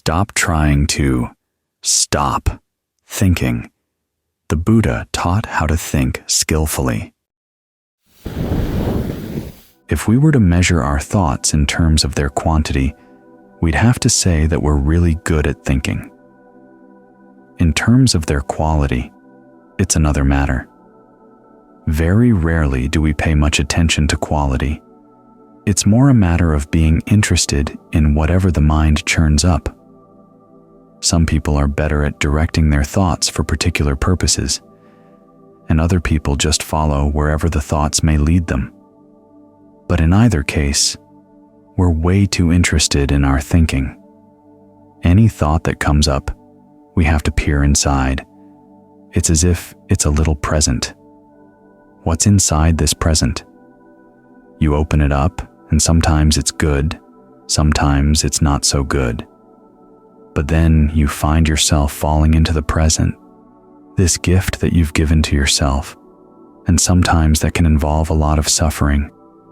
stop trying to stop thinking. The Buddha taught how to think skillfully. If we were to measure our thoughts in terms of their quantity, we'd have to say that we're really good at thinking. In terms of their quality, it's another matter. Very rarely do we pay much attention to quality. It's more a matter of being interested in whatever the mind churns up. Some people are better at directing their thoughts for particular purposes, and other people just follow wherever the thoughts may lead them. But in either case, we're way too interested in our thinking. Any thought that comes up, we have to peer inside. It's as if it's a little present. What's inside this present? You open it up, and sometimes it's good, sometimes it's not so good. But then you find yourself falling into the present, this gift that you've given to yourself, and sometimes that can involve a lot of suffering,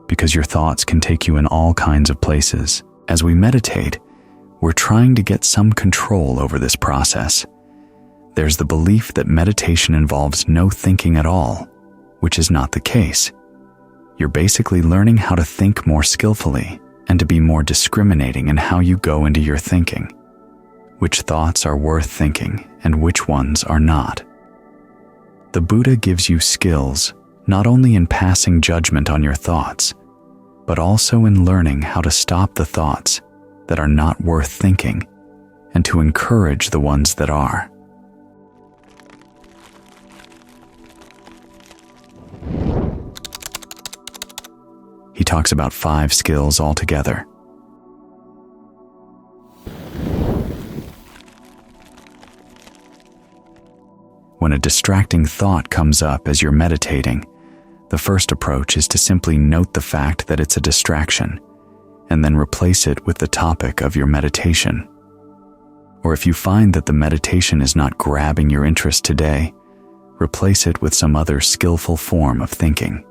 because your thoughts can take you in all kinds of places. As we meditate, we're trying to get some control over this process. There's the belief that meditation involves no thinking at all, which is not the case. You're basically learning how to think more skillfully and to be more discriminating in how you go into your thinking, which thoughts are worth thinking and which ones are not. The Buddha gives you skills not only in passing judgment on your thoughts, but also in learning how to stop the thoughts that are not worth thinking and to encourage the ones that are. He talks about 5 skills altogether. When a distracting thought comes up as you're meditating, the first approach is to simply note the fact that it's a distraction, and then replace it with the topic of your meditation. Or if you find that the meditation is not grabbing your interest today, replace it with some other skillful form of thinking.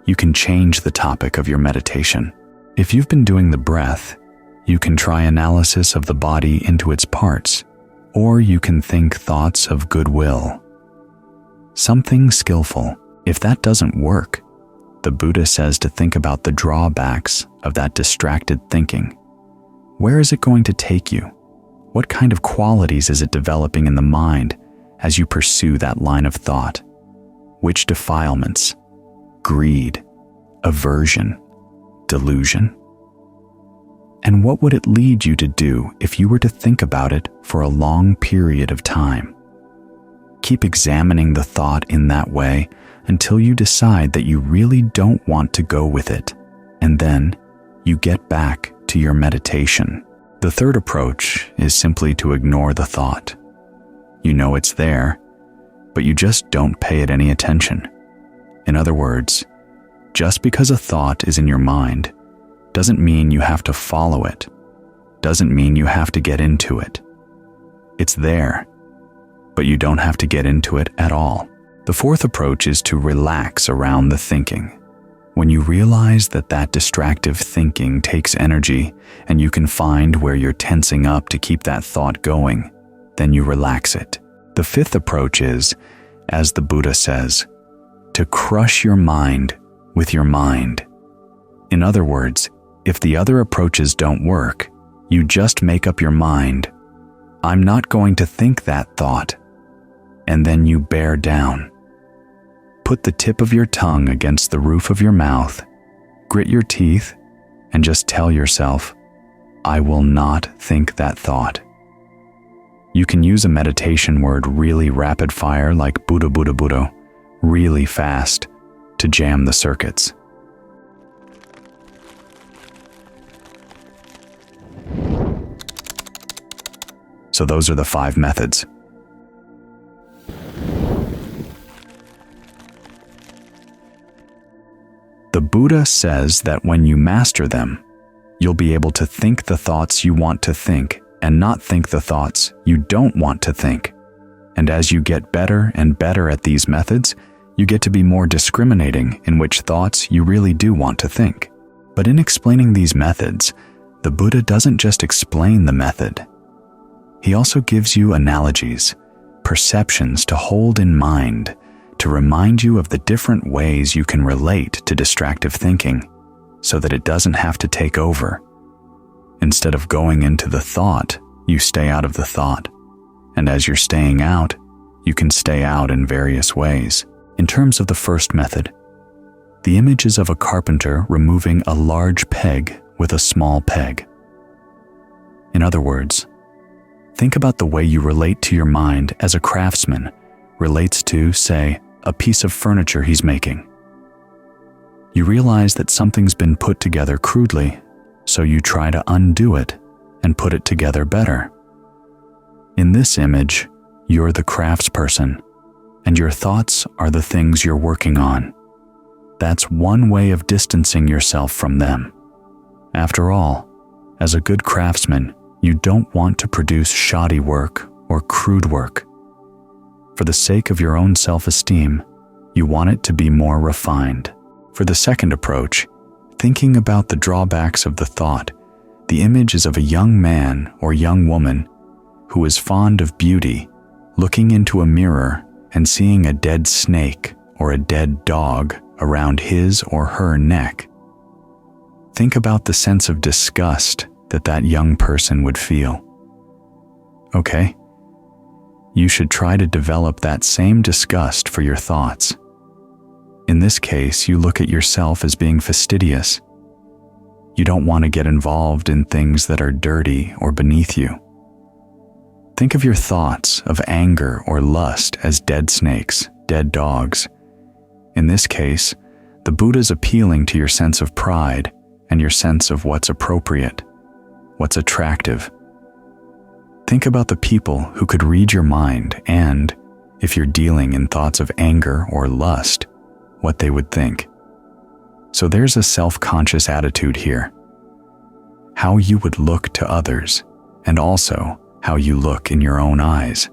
You can change the topic of your meditation. If you've been doing the breath, you can try analysis of the body into its parts, or you can think thoughts of goodwill. Something skillful. If that doesn't work, the Buddha says to think about the drawbacks of that distracted thinking. Where is it going to take you? What kind of qualities is it developing in the mind as you pursue that line of thought? Which defilements? Greed, aversion, delusion? And what would it lead you to do if you were to think about it for a long period of time? Keep examining the thought in that way until you decide that you really don't want to go with it, and then you get back to your meditation. The third approach is simply to ignore the thought. You know it's there, but you just don't pay it any attention. In other words, just because a thought is in your mind doesn't mean you have to follow it, doesn't mean you have to get into it. It's there, but you don't have to get into it at all. The fourth approach is to relax around the thinking. When you realize that distractive thinking takes energy and you can find where you're tensing up to keep that thought going, then you relax it. The fifth approach is, as the Buddha says, to crush your mind with your mind. In other words, if the other approaches don't work, you just make up your mind, I'm not going to think that thought, and then you bear down. Put the tip of your tongue against the roof of your mouth, grit your teeth, and just tell yourself, I will not think that thought. You can use a meditation word really rapid fire like Buddha, Buddha, Buddha, really fast to jam the circuits. So those are the 5 methods. The Buddha says that when you master them, you'll be able to think the thoughts you want to think and not think the thoughts you don't want to think. And as you get better and better at these methods, you get to be more discriminating in which thoughts you really do want to think. But in explaining these methods, the Buddha doesn't just explain the method, He also gives you analogies, perceptions to hold in mind, to remind you of the different ways you can relate to distractive thinking, so that it doesn't have to take over. Instead of going into the thought, you stay out of the thought. And as you're staying out, you can stay out in various ways. In terms of the first method, the image is of a carpenter removing a large peg with a small peg. In other words, think about the way you relate to your mind as a craftsman relates to, say, a piece of furniture he's making. You realize that something's been put together crudely, so you try to undo it and put it together better. In this image, you're the craftsperson, and your thoughts are the things you're working on. That's one way of distancing yourself from them. After all, as a good craftsman, you don't want to produce shoddy work or crude work. For the sake of your own self-esteem, you want it to be more refined. For the second approach, thinking about the drawbacks of the thought, the image is of a young man or young woman who is fond of beauty, looking into a mirror and seeing a dead snake or a dead dog around his or her neck. Think about the sense of disgust that young person would feel. Okay, you should try to develop that same disgust for your thoughts. In this case, you look at yourself as being fastidious. You don't want to get involved in things that are dirty or beneath you. Think of your thoughts of anger or lust as dead snakes, dead dogs. In this case, the Buddha's appealing to your sense of pride and your sense of what's appropriate, what's attractive. Think about the people who could read your mind and, if you're dealing in thoughts of anger or lust, what they would think. So there's a self-conscious attitude here. How you would look to others, and also how you look in your own eyes.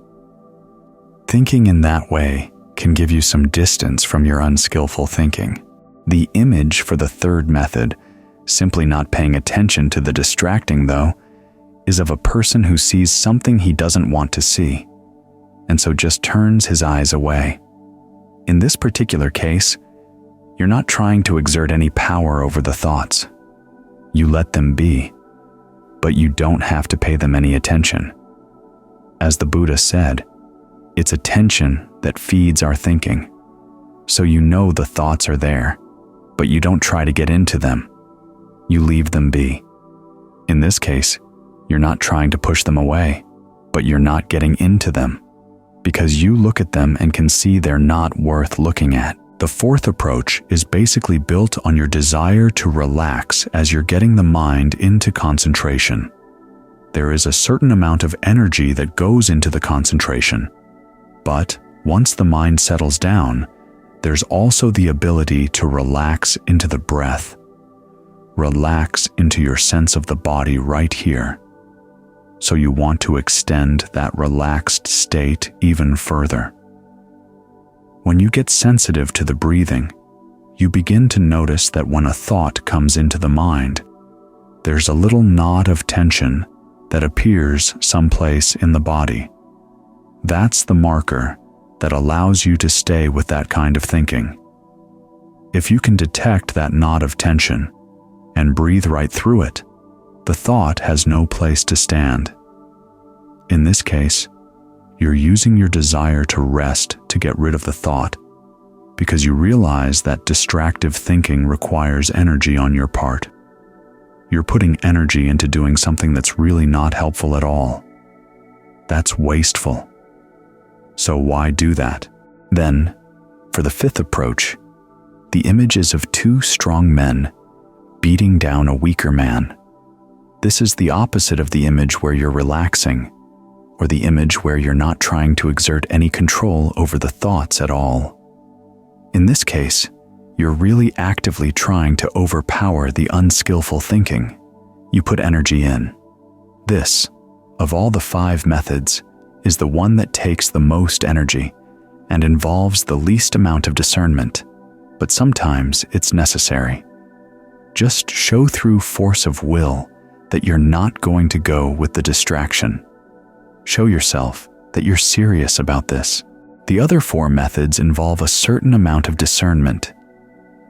Thinking in that way can give you some distance from your unskillful thinking. The image for the third method, simply not paying attention to the distracting though, is of a person who sees something he doesn't want to see, and so just turns his eyes away. In this particular case, you're not trying to exert any power over the thoughts. You let them be, but you don't have to pay them any attention. As the Buddha said, it's attention that feeds our thinking. So you know the thoughts are there, but you don't try to get into them. You leave them be. In this case, you're not trying to push them away, but you're not getting into them, because you look at them and can see they're not worth looking at. The fourth approach is basically built on your desire to relax as you're getting the mind into concentration. There is a certain amount of energy that goes into the concentration, but once the mind settles down, there's also the ability to relax into the breath. Relax into your sense of the body right here. So you want to extend that relaxed state even further. When you get sensitive to the breathing, you begin to notice that when a thought comes into the mind, there's a little knot of tension that appears someplace in the body. That's the marker that allows you to stay with that kind of thinking. If you can detect that knot of tension and breathe right through it, the thought has no place to stand. In this case, you're using your desire to rest to get rid of the thought, because you realize that distractive thinking requires energy on your part. You're putting energy into doing something that's really not helpful at all. That's wasteful. So why do that? Then, for the fifth approach, the image is of two strong men beating down a weaker man. This is the opposite of the image where you're relaxing, or the image where you're not trying to exert any control over the thoughts at all. In this case, you're really actively trying to overpower the unskillful thinking. You put energy in. This, of all the 5 methods, is the one that takes the most energy and involves the least amount of discernment, but sometimes it's necessary. Just show through force of will that you're not going to go with the distraction. Show yourself that you're serious about this. The other 4 methods involve a certain amount of discernment.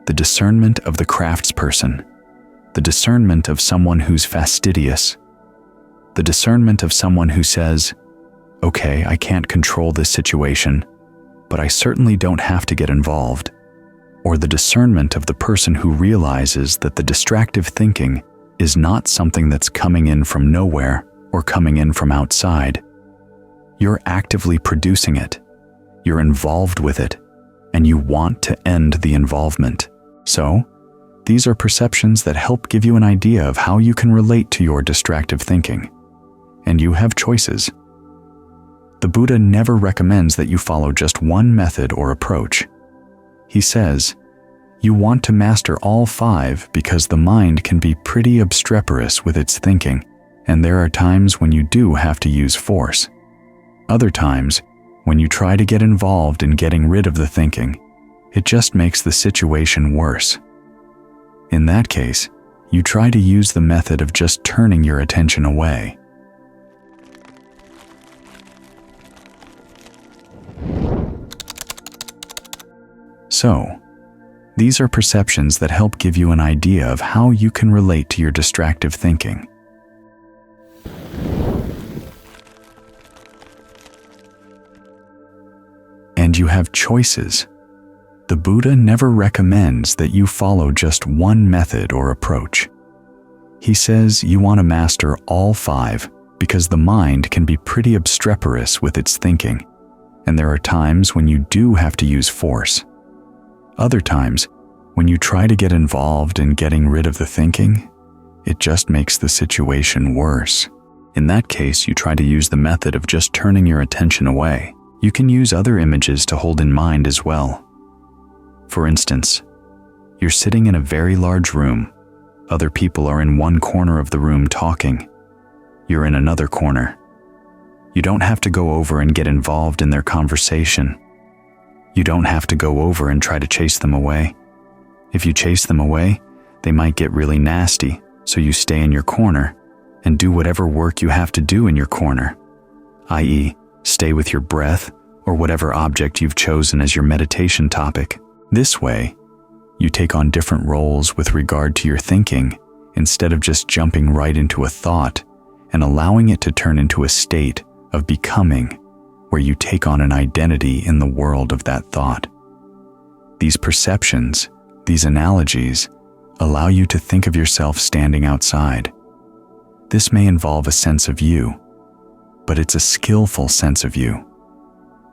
The discernment of the craftsperson, the discernment of someone who's fastidious, the discernment of someone who says, okay, I can't control this situation, but I certainly don't have to get involved, or the discernment of the person who realizes that the distractive thinking is not something that's coming in from nowhere or coming in from outside. You're actively producing it, you're involved with it, and you want to end the involvement. So, these are perceptions that help give you an idea of how you can relate to your distractive thinking. And you have choices. The Buddha never recommends that you follow just one method or approach. He says, you want to master all 5 because the mind can be pretty obstreperous with its thinking, and there are times when you do have to use force. Other times, when you try to get involved in getting rid of the thinking, it just makes the situation worse. In that case, you try to use the method of just turning your attention away. So, these are perceptions that help give you an idea of how you can relate to your distractive thinking. And you have choices. The Buddha never recommends that you follow just one method or approach. He says you want to master all 5 because the mind can be pretty obstreperous with its thinking, and there are times when you do have to use force. Other times, when you try to get involved in getting rid of the thinking, it just makes the situation worse. In that case, you try to use the method of just turning your attention away. You can use other images to hold in mind as well. For instance, you're sitting in a very large room. Other people are in one corner of the room talking. You're in another corner. You don't have to go over and get involved in their conversation. You don't have to go over and try to chase them away. If you chase them away, they might get really nasty, so you stay in your corner and do whatever work you have to do in your corner, i.e., stay with your breath or whatever object you've chosen as your meditation topic. This way, you take on different roles with regard to your thinking instead of just jumping right into a thought and allowing it to turn into a state of becoming where you take on an identity in the world of that thought. These perceptions, these analogies, allow you to think of yourself standing outside. This may involve a sense of you, but it's a skillful sense of you.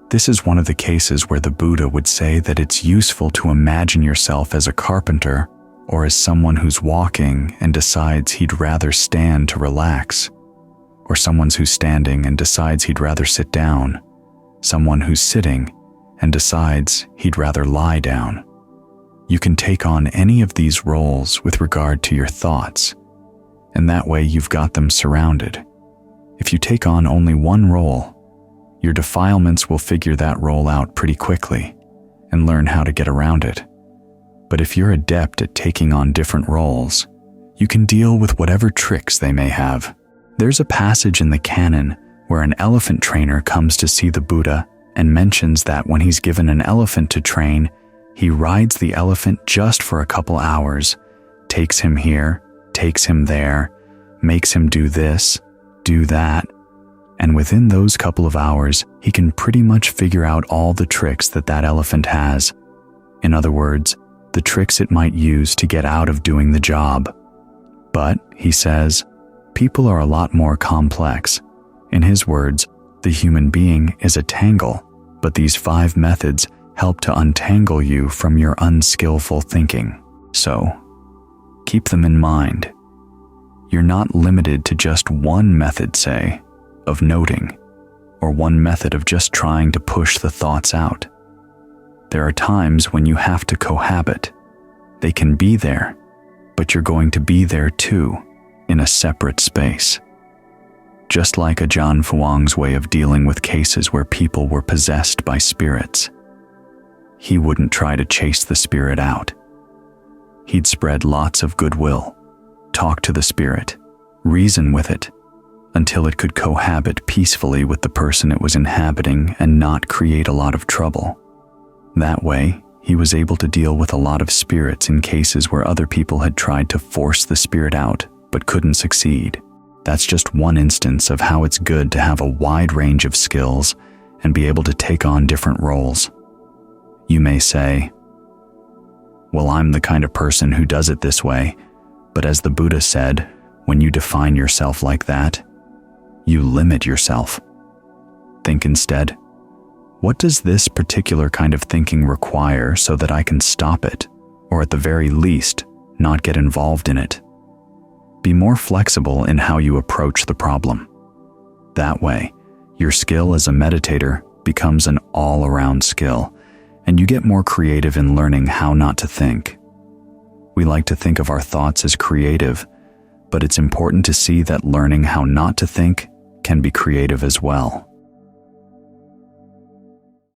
This is one of the cases where the Buddha would say that it's useful to imagine yourself as a carpenter or as someone who's walking and decides he'd rather stand to relax, or someone who's standing and decides he'd rather sit down, someone who's sitting and decides he'd rather lie down. You can take on any of these roles with regard to your thoughts, and that way you've got them surrounded. If you take on only one role, your defilements will figure that role out pretty quickly and learn how to get around it. But if you're adept at taking on different roles, you can deal with whatever tricks they may have. There's a passage in the canon where an elephant trainer comes to see the Buddha and mentions that when he's given an elephant to train, he rides the elephant just for a couple hours, takes him here, takes him there, makes him do this, do that, and within those couple of hours, he can pretty much figure out all the tricks that elephant has. In other words, the tricks it might use to get out of doing the job. But, he says, people are a lot more complex. In his words, the human being is a tangle, but these 5 methods help to untangle you from your unskillful thinking. So, keep them in mind. You're not limited to just one method, say, of noting, or one method of just trying to push the thoughts out. There are times when you have to cohabit. They can be there, but you're going to be there too, in a separate space. Just like Ajahn Fuang's way of dealing with cases where people were possessed by spirits. He wouldn't try to chase the spirit out. He'd spread lots of goodwill, talk to the spirit, reason with it, until it could cohabit peacefully with the person it was inhabiting and not create a lot of trouble. That way, he was able to deal with a lot of spirits in cases where other people had tried to force the spirit out but couldn't succeed. That's just one instance of how it's good to have a wide range of skills and be able to take on different roles. You may say, "Well, I'm the kind of person who does it this way," but as the Buddha said, when you define yourself like that, you limit yourself. Think instead, what does this particular kind of thinking require so that I can stop it, or at the very least, not get involved in it? Be more flexible in how you approach the problem. That way, your skill as a meditator becomes an all-around skill, and you get more creative in learning how not to think. We like to think of our thoughts as creative, but it's important to see that learning how not to think can be creative as well.